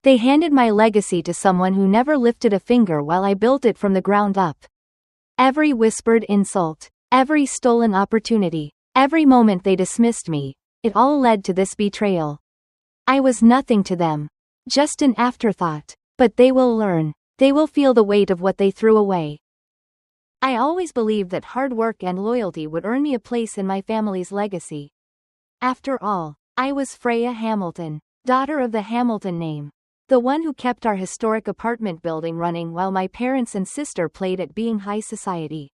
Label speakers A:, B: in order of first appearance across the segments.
A: They handed my legacy to someone who never lifted a finger while I built it from the ground up. Every whispered insult, every stolen opportunity, every moment they dismissed me, it all led to this betrayal. I was nothing to them. Just an afterthought. But they will learn. They will feel the weight of what they threw away. I always believed that hard work and loyalty would earn me a place in my family's legacy. After all, I was Freya Hamilton, daughter of the Hamilton name. The one who kept our historic apartment building running while my parents and sister played at being high society.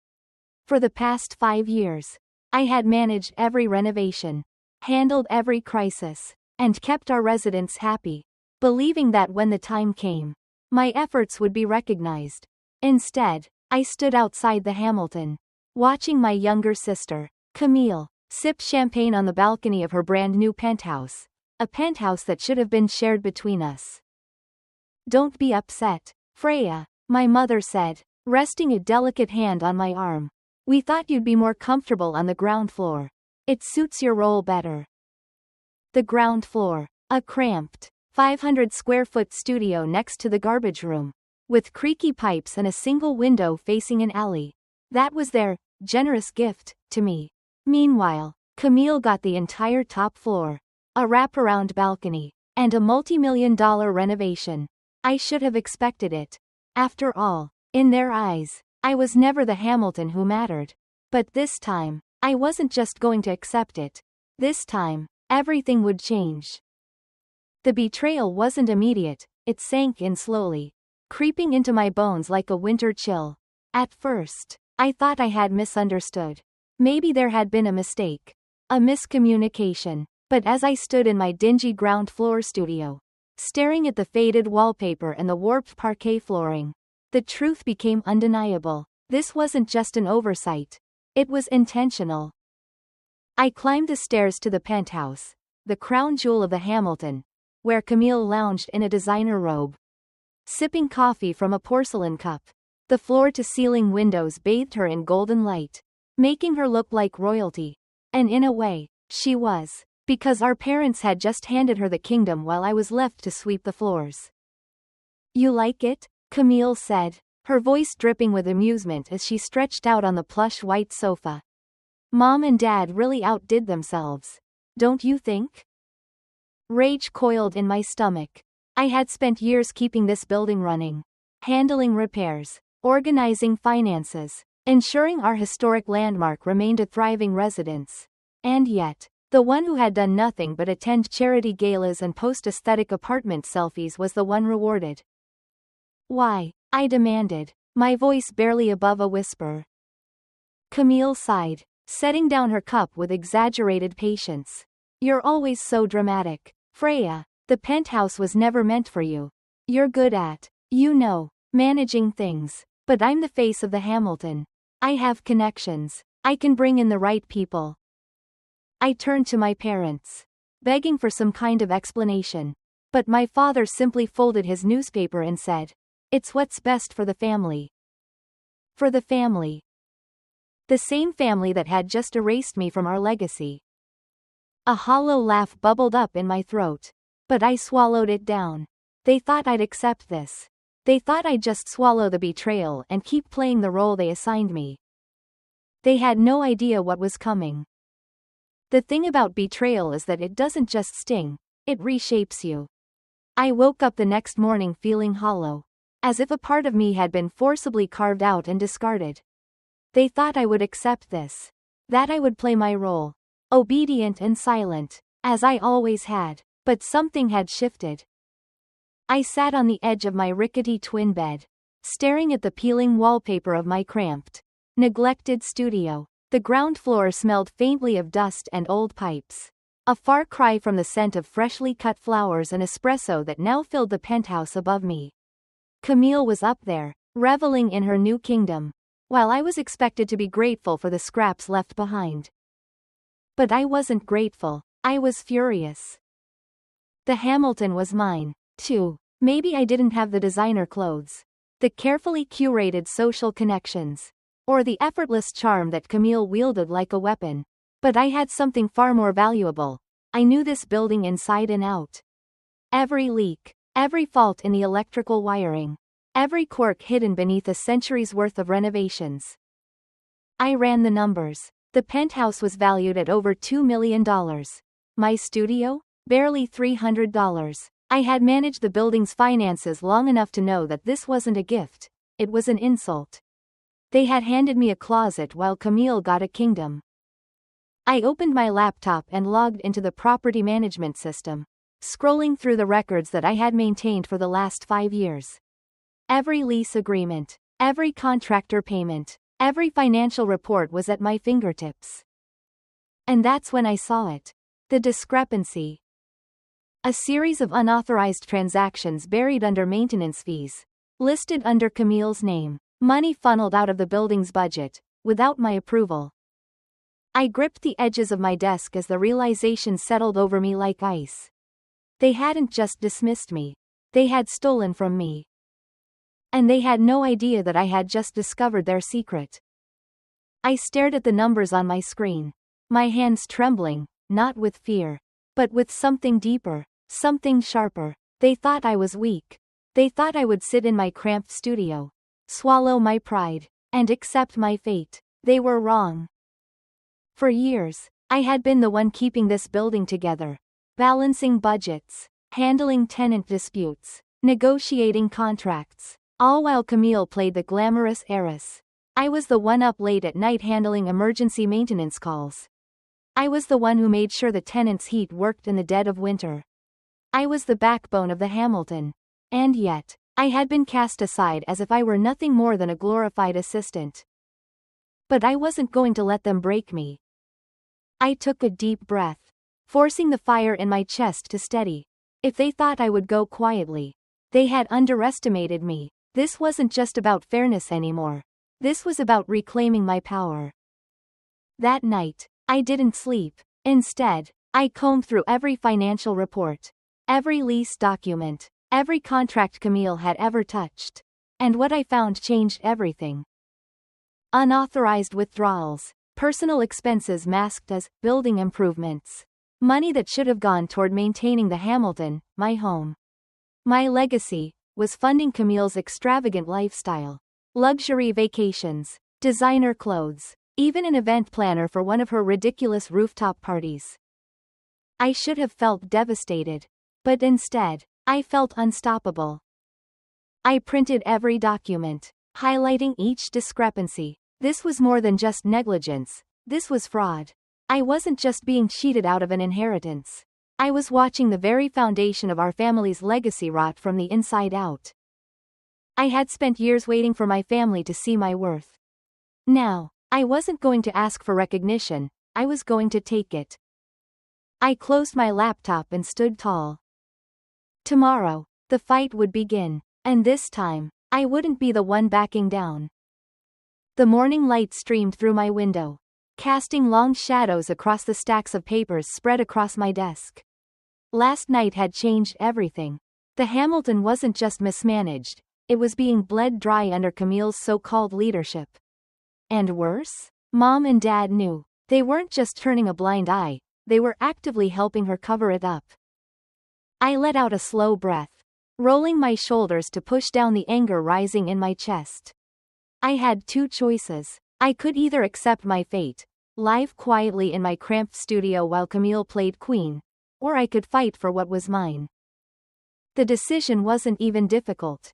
A: For the past 5 years, I had managed every renovation, handled every crisis, and kept our residents happy, believing that when the time came, my efforts would be recognized. Instead, I stood outside the Hamilton, watching my younger sister, Camille, sip champagne on the balcony of her brand new penthouse, a penthouse that should have been shared between us. "Don't be upset, Freya," my mother said, resting a delicate hand on my arm. "We thought you'd be more comfortable on the ground floor. It suits your role better." The ground floor, a cramped, 500-square-foot studio next to the garbage room, with creaky pipes and a single window facing an alley. That was their generous gift to me. Meanwhile, Camille got the entire top floor, a wraparound balcony, and a multi-million-dollar renovation. I should have expected it. After all, in their eyes, I was never the Hamilton who mattered. But this time, I wasn't just going to accept it. This time, everything would change. The betrayal wasn't immediate, it sank in slowly, creeping into my bones like a winter chill. At first, I thought I had misunderstood. Maybe there had been a mistake, a miscommunication. But as I stood in my dingy ground floor studio, staring at the faded wallpaper and the warped parquet flooring, the truth became undeniable. This wasn't just an oversight. It was intentional. I climbed the stairs to the penthouse, the crown jewel of the Hamilton, where Camille lounged in a designer robe, sipping coffee from a porcelain cup. The floor-to-ceiling windows bathed her in golden light, making her look like royalty. And in a way, she was, because our parents had just handed her the kingdom while I was left to sweep the floors. "You like it?" Camille said, her voice dripping with amusement as she stretched out on the plush white sofa. "Mom and Dad really outdid themselves. Don't you think?" Rage coiled in my stomach. I had spent years keeping this building running, handling repairs, organizing finances, ensuring our historic landmark remained a thriving residence. And yet, the one who had done nothing but attend charity galas and post aesthetic apartment selfies was the one rewarded. "Why?" I demanded, my voice barely above a whisper. Camille sighed, setting down her cup with exaggerated patience. "You're always so dramatic, Freya. The penthouse was never meant for you. You're good at, managing things. But I'm the face of the Hamilton. I have connections. I can bring in the right people." I turned to my parents, begging for some kind of explanation. But my father simply folded his newspaper and said, "It's what's best for the family." For the family. The same family that had just erased me from our legacy. A hollow laugh bubbled up in my throat. But I swallowed it down. They thought I'd accept this. They thought I'd just swallow the betrayal and keep playing the role they assigned me. They had no idea what was coming. The thing about betrayal is that it doesn't just sting, it reshapes you. I woke up the next morning feeling hollow, as if a part of me had been forcibly carved out and discarded. They thought I would accept this, that I would play my role, obedient and silent, as I always had. But something had shifted. I sat on the edge of my rickety twin bed, staring at the peeling wallpaper of my cramped, neglected studio. The ground floor smelled faintly of dust and old pipes, a far cry from the scent of freshly cut flowers and espresso that now filled the penthouse above me. Camille was up there, reveling in her new kingdom, while I was expected to be grateful for the scraps left behind. But I wasn't grateful, I was furious. The Hamilton was mine, too. Maybe I didn't have the designer clothes, the carefully curated social connections, or the effortless charm that Camille wielded like a weapon. But I had something far more valuable. I knew this building inside and out. Every leak, every fault in the electrical wiring, every quirk hidden beneath a century's worth of renovations. I ran the numbers. The penthouse was valued at over $2 million. My studio? Barely $300. I had managed the building's finances long enough to know that this wasn't a gift, it was an insult. They had handed me a closet while Camille got a kingdom. I opened my laptop and logged into the property management system, scrolling through the records that I had maintained for the last 5 years. Every lease agreement, every contractor payment, every financial report was at my fingertips. And that's when I saw it. The discrepancy. A series of unauthorized transactions buried under maintenance fees, listed under Camille's name, money funneled out of the building's budget, without my approval. I gripped the edges of my desk as the realization settled over me like ice. They hadn't just dismissed me, they had stolen from me. And they had no idea that I had just discovered their secret. I stared at the numbers on my screen, my hands trembling, not with fear, but with something deeper, something sharper. They thought I was weak. They thought I would sit in my cramped studio, swallow my pride, and accept my fate. They were wrong. For years, I had been the one keeping this building together, balancing budgets, handling tenant disputes, negotiating contracts, all while Camille played the glamorous heiress. I was the one up late at night handling emergency maintenance calls. I was the one who made sure the tenants' heat worked in the dead of winter. I was the backbone of the Hamilton. And yet, I had been cast aside as if I were nothing more than a glorified assistant. But I wasn't going to let them break me. I took a deep breath, forcing the fire in my chest to steady. If they thought I would go quietly, they had underestimated me. This wasn't just about fairness anymore. This was about reclaiming my power. That night, I didn't sleep. Instead, I combed through every financial report, every lease document, every contract Camille had ever touched. And what I found changed everything. Unauthorized withdrawals, personal expenses masked as building improvements, money that should have gone toward maintaining the Hamilton, my home. My legacy was funding Camille's extravagant lifestyle, luxury vacations, designer clothes, even an event planner for one of her ridiculous rooftop parties. I should have felt devastated, but instead, I felt unstoppable. I printed every document, highlighting each discrepancy. This was more than just negligence, this was fraud. I wasn't just being cheated out of an inheritance. I was watching the very foundation of our family's legacy rot from the inside out. I had spent years waiting for my family to see my worth. Now, I wasn't going to ask for recognition, I was going to take it. I closed my laptop and stood tall. Tomorrow, the fight would begin, and this time, I wouldn't be the one backing down. The morning light streamed through my window, casting long shadows across the stacks of papers spread across my desk. Last night had changed everything. The Hamilton wasn't just mismanaged, it was being bled dry under Camille's so-called leadership. And worse? Mom and Dad knew. They weren't just turning a blind eye, they were actively helping her cover it up. I let out a slow breath, rolling my shoulders to push down the anger rising in my chest. I had two choices. I could either accept my fate, live quietly in my cramped studio while Camille played queen, or I could fight for what was mine. The decision wasn't even difficult.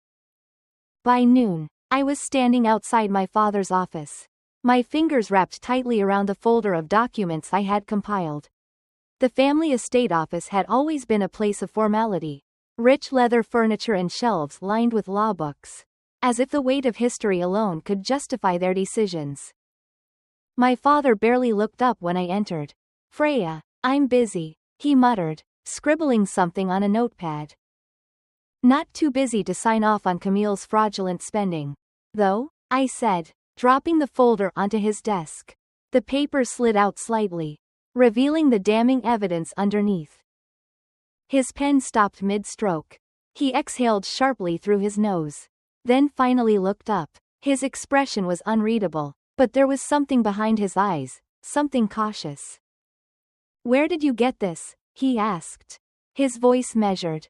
A: By noon, I was standing outside my father's office, my fingers wrapped tightly around the folder of documents I had compiled. The family estate office had always been a place of formality, rich leather furniture and shelves lined with law books, as if the weight of history alone could justify their decisions. My father barely looked up when I entered. "Freya, I'm busy," he muttered, scribbling something on a notepad. "Not too busy to sign off on Camille's fraudulent spending, though," I said, dropping the folder onto his desk. The paper slid out slightly, revealing the damning evidence underneath. His pen stopped mid-stroke. He exhaled sharply through his nose, then finally looked up. His expression was unreadable, but there was something behind his eyes, something cautious. "Where did you get this?" he asked, his voice measured.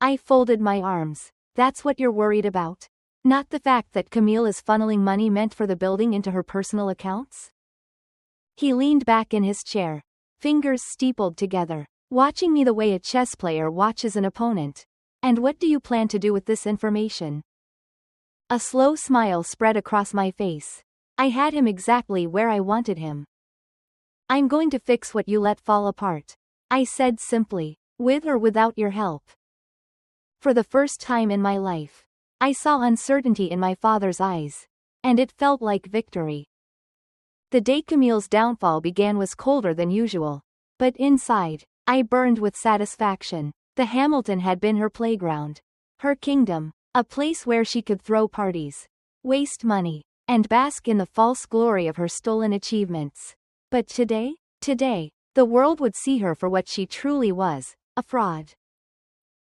A: I folded my arms. That's what you're worried about? Not the fact that Camille is funneling money meant for the building into her personal accounts? He leaned back in his chair, fingers steepled together, watching me the way a chess player watches an opponent. And what do you plan to do with this information? A slow smile spread across my face. I had him exactly where I wanted him. I'm going to fix what you let fall apart, I said simply, with or without your help. For the first time in my life, I saw uncertainty in my father's eyes, and it felt like victory. The day Camille's downfall began was colder than usual, but inside, I burned with satisfaction. The Hamilton had been her playground, her kingdom, a place where she could throw parties, waste money, and bask in the false glory of her stolen achievements. But today, the world would see her for what she truly was, a fraud.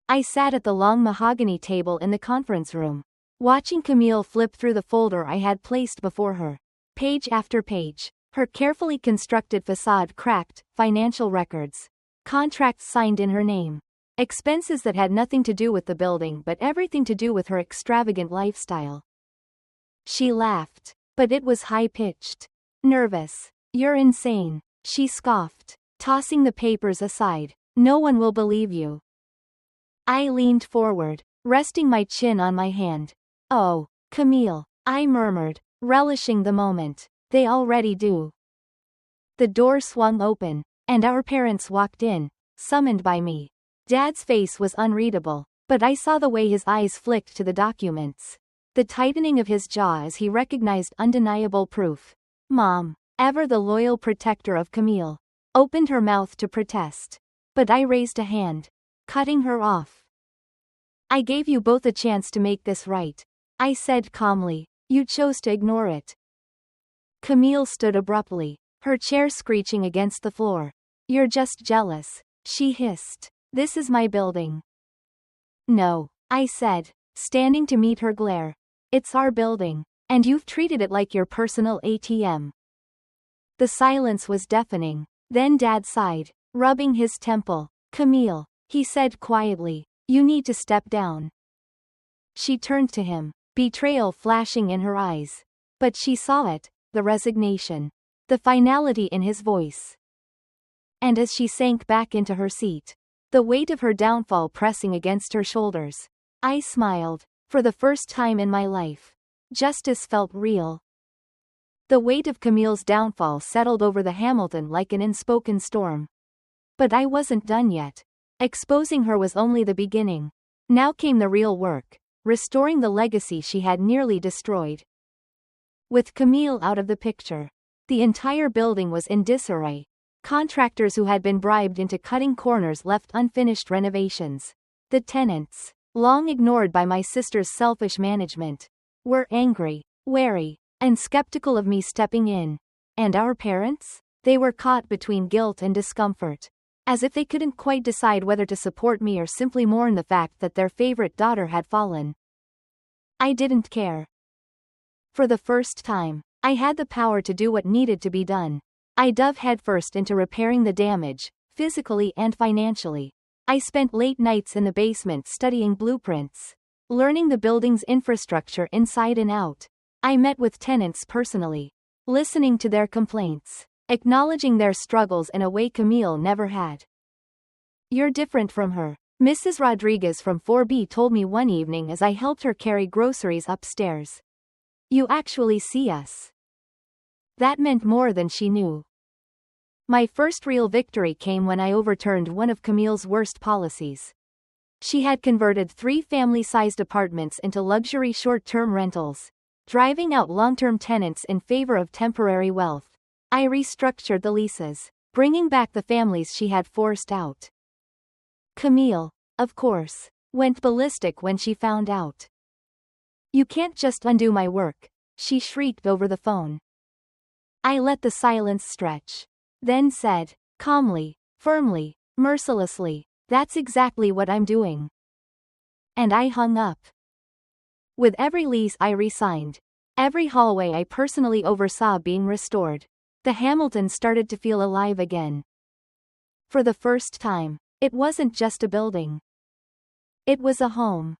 A: I sat at the long mahogany table in the conference room, watching Camille flip through the folder I had placed before her. Page after page, her carefully constructed facade cracked, financial records, contracts signed in her name, expenses that had nothing to do with the building but everything to do with her extravagant lifestyle. She laughed, but it was high-pitched. Nervous. You're insane, she scoffed, tossing the papers aside. No one will believe you. I leaned forward, resting my chin on my hand. Oh, Camille, I murmured, relishing the moment. They already do. The door swung open, and our parents walked in, summoned by me. Dad's face was unreadable, but I saw the way his eyes flicked to the documents. The tightening of his jaw as he recognized undeniable proof. Mom, ever the loyal protector of Camille, opened her mouth to protest. But I raised a hand, cutting her off. I gave you both a chance to make this right, I said calmly. You chose to ignore it. Camille stood abruptly, her chair screeching against the floor. You're just jealous, she hissed. This is my building. No, I said, standing to meet her glare. It's our building, and you've treated it like your personal ATM. The silence was deafening. Then Dad sighed, rubbing his temple. Camille, he said quietly, you need to step down. She turned to him, betrayal flashing in her eyes. But she saw it, the resignation, the finality in his voice. And as she sank back into her seat, the weight of her downfall pressing against her shoulders, I smiled. For the first time in my life, justice felt real. The weight of Camille's downfall settled over the Hamilton like an unspoken storm. But I wasn't done yet. Exposing her was only the beginning. Now came the real work, restoring the legacy she had nearly destroyed. With Camille out of the picture, the entire building was in disarray. Contractors who had been bribed into cutting corners left unfinished renovations. The tenants, long ignored by my sister's selfish management, were angry, wary, and skeptical of me stepping in. And our parents? They were caught between guilt and discomfort, as if they couldn't quite decide whether to support me or simply mourn the fact that their favorite daughter had fallen. I didn't care. For the first time, I had the power to do what needed to be done. I dove headfirst into repairing the damage, physically and financially. I spent late nights in the basement studying blueprints, learning the building's infrastructure inside and out. I met with tenants personally, listening to their complaints, acknowledging their struggles in a way Camille never had. You're different from her, Mrs. Rodriguez from 4B told me one evening as I helped her carry groceries upstairs. You actually see us. That meant more than she knew. My first real victory came when I overturned one of Camille's worst policies. She had converted 3 family-sized apartments into luxury short-term rentals, driving out long-term tenants in favor of temporary wealth. I restructured the leases, bringing back the families she had forced out. Camille, of course, went ballistic when she found out. You can't just undo my work, she shrieked over the phone. I let the silence stretch, then said, calmly, firmly, mercilessly, that's exactly what I'm doing. And I hung up. With every lease I re-signed, every hallway I personally oversaw being restored, the Hamilton started to feel alive again. For the first time, it wasn't just a building. It was a home.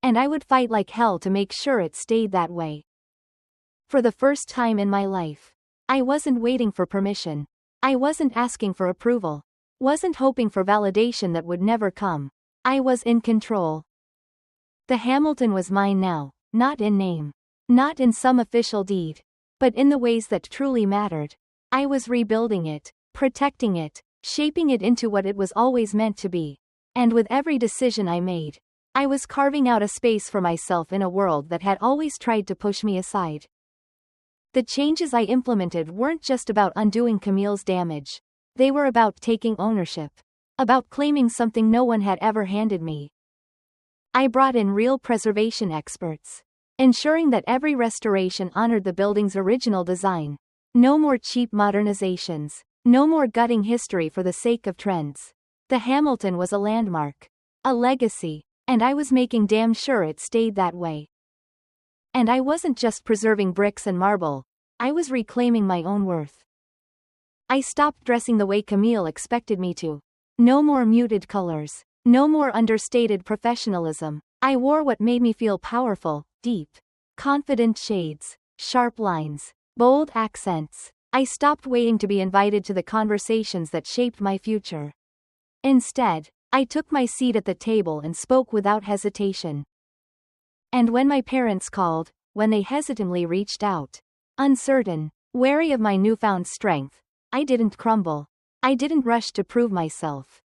A: And I would fight like hell to make sure it stayed that way. For the first time in my life, I wasn't waiting for permission. I wasn't asking for approval. Wasn't hoping for validation that would never come. I was in control. The Hamilton was mine now, not in name. Not in some official deed. But in the ways that truly mattered. I was rebuilding it, protecting it, shaping it into what it was always meant to be. And with every decision I made, I was carving out a space for myself in a world that had always tried to push me aside. The changes I implemented weren't just about undoing Camille's damage. They were about taking ownership. About claiming something no one had ever handed me. I brought in real preservation experts, ensuring that every restoration honored the building's original design. No more cheap modernizations. No more gutting history for the sake of trends. The Hamilton was a landmark. A legacy. And I was making damn sure it stayed that way. And I wasn't just preserving bricks and marble. I was reclaiming my own worth. I stopped dressing the way Camille expected me to. No more muted colors. No more understated professionalism. I wore what made me feel powerful, deep. Confident shades. Sharp lines. Bold accents. I stopped waiting to be invited to the conversations that shaped my future. Instead, I took my seat at the table and spoke without hesitation. And when my parents called, when they hesitantly reached out, uncertain, wary of my newfound strength, I didn't crumble. I didn't rush to prove myself.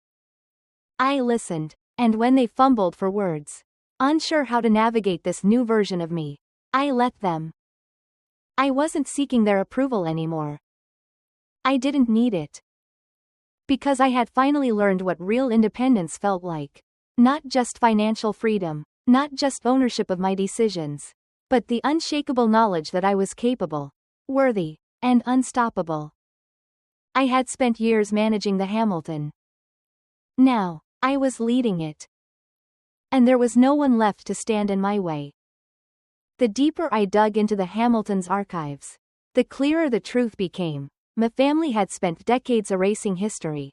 A: I listened, and when they fumbled for words, unsure how to navigate this new version of me, I let them. I wasn't seeking their approval anymore. I didn't need it. Because I had finally learned what real independence felt like. Not just financial freedom, not just ownership of my decisions, but the unshakable knowledge that I was capable, worthy, and unstoppable. I had spent years managing the Hamilton. Now, I was leading it. And there was no one left to stand in my way. The deeper I dug into the Hamilton's archives, the clearer the truth became. My family had spent decades erasing history.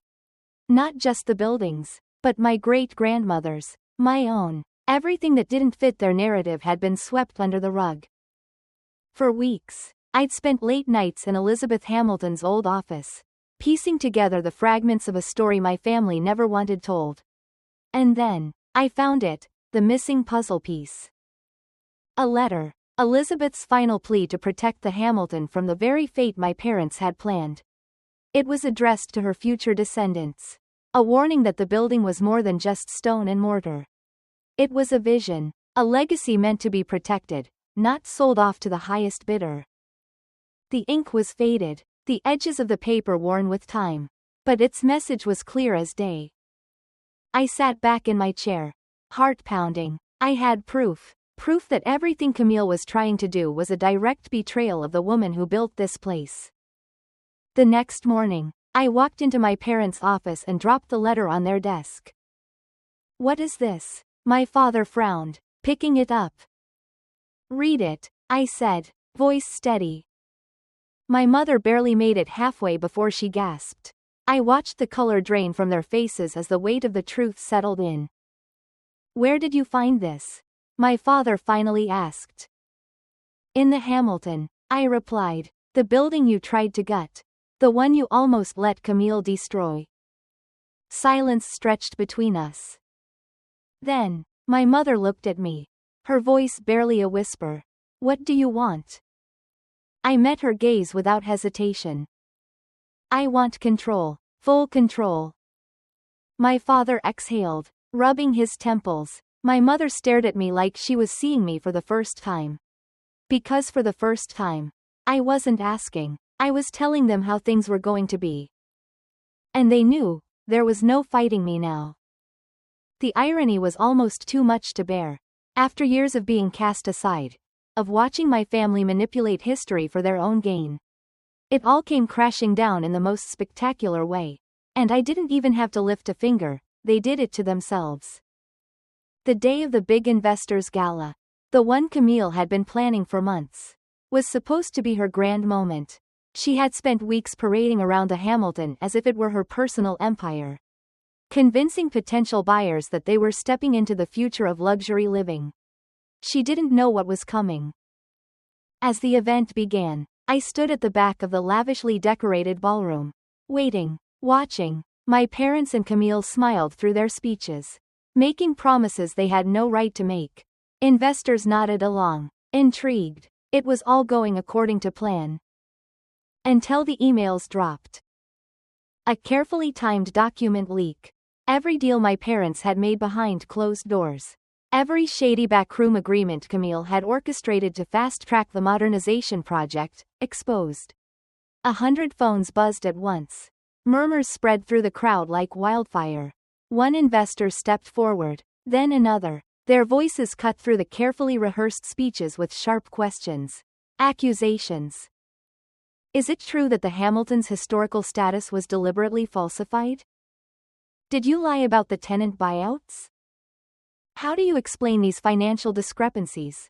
A: Not just the buildings, but my great-grandmother's, my own. Everything that didn't fit their narrative had been swept under the rug. For weeks, I'd spent late nights in Elizabeth Hamilton's old office, piecing together the fragments of a story my family never wanted told. And then, I found it, the missing puzzle piece. A letter, Elizabeth's final plea to protect the Hamilton from the very fate my parents had planned. It was addressed to her future descendants. A warning that the building was more than just stone and mortar. It was a vision, a legacy meant to be protected, not sold off to the highest bidder. The ink was faded, the edges of the paper worn with time, but its message was clear as day. I sat back in my chair, heart pounding. I had proof that everything Camille was trying to do was a direct betrayal of the woman who built this place. The next morning, I walked into my parents' office and dropped the letter on their desk. "What is this?" My father frowned, picking it up. "Read it," I said, voice steady. My mother barely made it halfway before she gasped. I watched the color drain from their faces as the weight of the truth settled in. "Where did you find this?" my father finally asked. "In the Hamilton," I replied. "The building you tried to gut. The one you almost let Camille destroy." Silence stretched between us. Then, my mother looked at me. Her voice barely a whisper. "What do you want?" I met her gaze without hesitation. "I want control. Full control." My father exhaled, rubbing his temples. My mother stared at me like she was seeing me for the first time. Because for the first time, I wasn't asking. I was telling them how things were going to be. And they knew, there was no fighting me now. The irony was almost too much to bear. After years of being cast aside, of watching my family manipulate history for their own gain, it all came crashing down in the most spectacular way. And I didn't even have to lift a finger, they did it to themselves. The day of the big investors' gala, the one Camille had been planning for months, was supposed to be her grand moment. She had spent weeks parading around the Hamilton as if it were her personal empire. convincing potential buyers that they were stepping into the future of luxury living. She didn't know what was coming. As the event began, I stood at the back of the lavishly decorated ballroom, waiting, watching. My parents and Camille smiled through their speeches, making promises they had no right to make. Investors nodded along, intrigued. It was all going according to plan. Until the emails dropped. A carefully timed document leak. Every deal my parents had made behind closed doors. Every shady backroom agreement Camille had orchestrated to fast-track the modernization project, exposed. 100 phones buzzed at once. Murmurs spread through the crowd like wildfire. One investor stepped forward, then another. Their voices cut through the carefully rehearsed speeches with sharp questions. Accusations. Is it true that the Hamiltons' historical status was deliberately falsified? Did you lie about the tenant buyouts? How do you explain these financial discrepancies?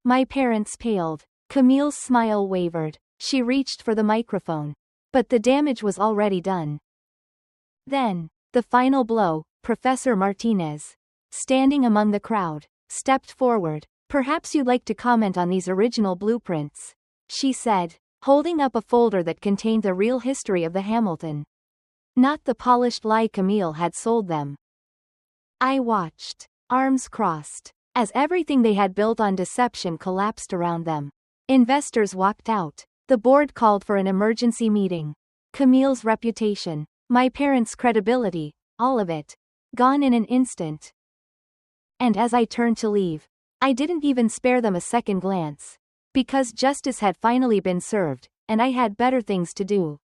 A: My parents paled. Camille's smile wavered. She reached for the microphone. But the damage was already done. Then, the final blow, Professor Martinez, standing among the crowd, stepped forward. Perhaps you'd like to comment on these original blueprints, she said, holding up a folder that contained the real history of the Hamilton. Not the polished lie Camille had sold them. I watched, arms crossed, as everything they had built on deception collapsed around them. Investors walked out. The board called for an emergency meeting. Camille's reputation, my parents' credibility, all of it, gone in an instant. And as I turned to leave, I didn't even spare them a second glance. Because justice had finally been served, and I had better things to do.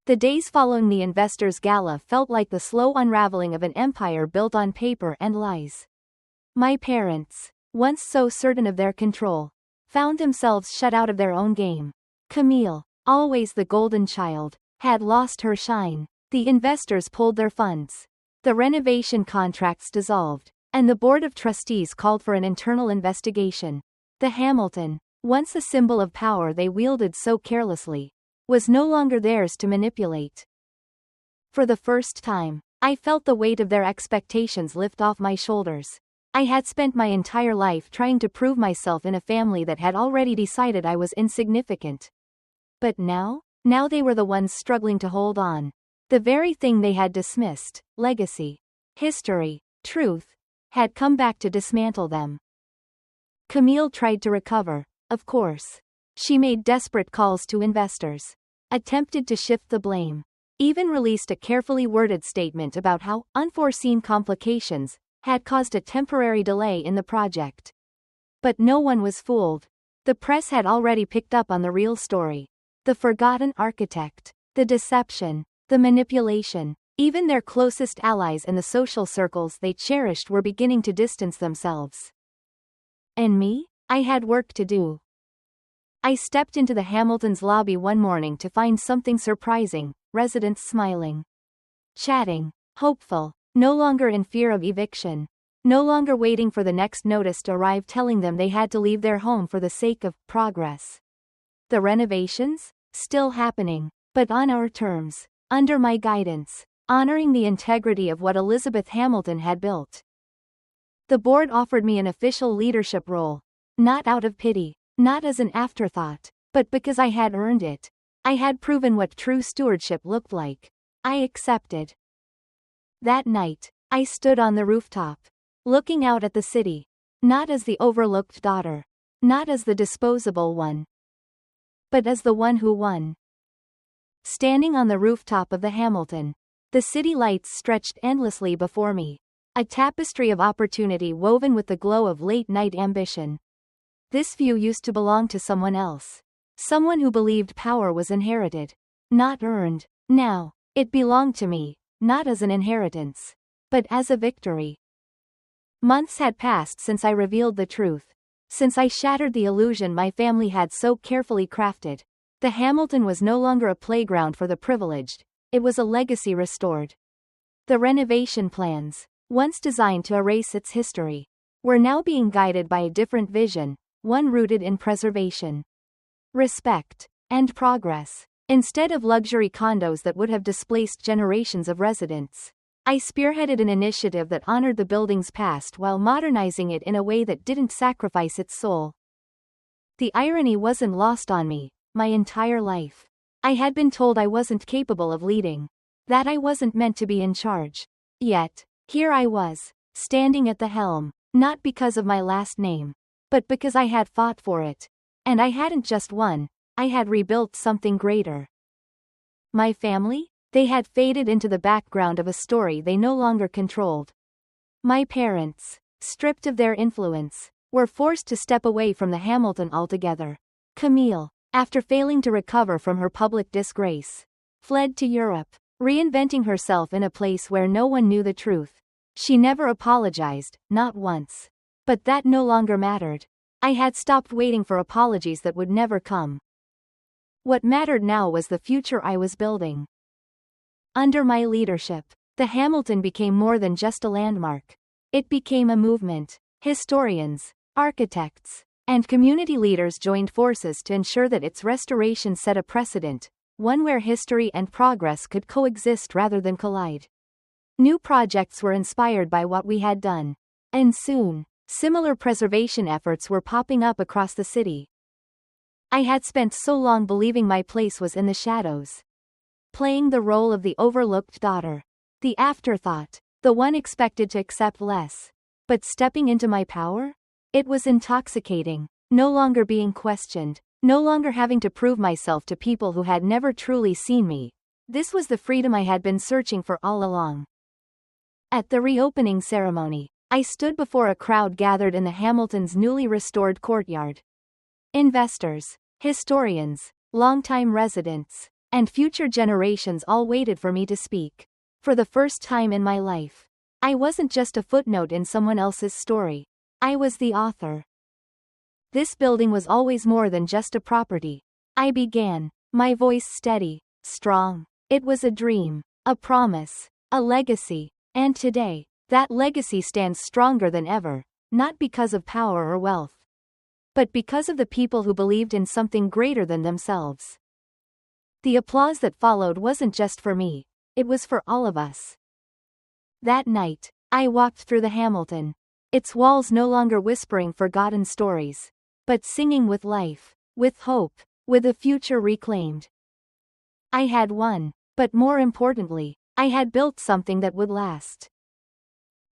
A: The days following the investors' gala felt like the slow unraveling of an empire built on paper and lies. My parents, once so certain of their control, found themselves shut out of their own game. Camille, always the golden child, had lost her shine. The investors pulled their funds. The renovation contracts dissolved, and the board of trustees called for an internal investigation. The Hamilton, once a symbol of power they wielded so carelessly, was no longer theirs to manipulate. For the first time, I felt the weight of their expectations lift off my shoulders. I had spent my entire life trying to prove myself in a family that had already decided I was insignificant. But now they were the ones struggling to hold on. The very thing they had dismissed, legacy, history, truth, had come back to dismantle them. Camille tried to recover, of course. She made desperate calls to investors, attempted to shift the blame, even released a carefully worded statement about how unforeseen complications had caused a temporary delay in the project. But no one was fooled. The press had already picked up on the real story. The forgotten architect, the deception, the manipulation. Even their closest allies and the social circles they cherished were beginning to distance themselves. And me? I had work to do. I stepped into the Hamilton's lobby one morning to find something surprising, residents smiling, chatting, hopeful, no longer in fear of eviction, no longer waiting for the next notice to arrive telling them they had to leave their home for the sake of progress. The renovations? Still happening, but on our terms, under my guidance, honoring the integrity of what Elizabeth Hamilton had built. The board offered me an official leadership role, not out of pity, not as an afterthought, but because I had earned it. I had proven what true stewardship looked like. I accepted. That night, I stood on the rooftop, looking out at the city, not as the overlooked daughter, not as the disposable one, but as the one who won. Standing on the rooftop of the Hamilton, the city lights stretched endlessly before me, a tapestry of opportunity woven with the glow of late-night ambition. This view used to belong to someone else. Someone who believed power was inherited, not earned. Now, it belonged to me, not as an inheritance, but as a victory. Months had passed since I revealed the truth, since I shattered the illusion my family had so carefully crafted. The Hamilton was no longer a playground for the privileged, it was a legacy restored. The renovation plans, once designed to erase its history, were now being guided by a different vision, one rooted in preservation, respect, and progress. Instead of luxury condos that would have displaced generations of residents, I spearheaded an initiative that honored the building's past while modernizing it in a way that didn't sacrifice its soul. The irony wasn't lost on me. My entire life, I had been told I wasn't capable of leading, that I wasn't meant to be in charge. Yet, here I was, standing at the helm, not because of my last name, but because I had fought for it. And I hadn't just won, I had rebuilt something greater. My family? They had faded into the background of a story they no longer controlled. My parents, stripped of their influence, were forced to step away from the Hamilton altogether. Camille, after failing to recover from her public disgrace, fled to Europe, reinventing herself in a place where no one knew the truth. She never apologized, not once. But that no longer mattered. I had stopped waiting for apologies that would never come. What mattered now was the future I was building. Under my leadership, the Hamilton became more than just a landmark. It became a movement. Historians, architects, and community leaders joined forces to ensure that its restoration set a precedent, one where history and progress could coexist rather than collide. New projects were inspired by what we had done, and soon, similar preservation efforts were popping up across the city. I had spent so long believing my place was in the shadows, playing the role of the overlooked daughter, the afterthought, the one expected to accept less. But stepping into my power? It was intoxicating, no longer being questioned, no longer having to prove myself to people who had never truly seen me. This was the freedom I had been searching for all along. At the reopening ceremony, I stood before a crowd gathered in the Hamilton's newly restored courtyard. Investors, historians, longtime residents, and future generations all waited for me to speak. For the first time in my life, I wasn't just a footnote in someone else's story. I was the author. This building was always more than just a property. I began, my voice steady, strong. It was a dream, a promise, a legacy, and today, that legacy stands stronger than ever, not because of power or wealth, but because of the people who believed in something greater than themselves. The applause that followed wasn't just for me, it was for all of us. That night, I walked through the Hamilton, its walls no longer whispering forgotten stories, but singing with life, with hope, with a future reclaimed. I had won, but more importantly, I had built something that would last.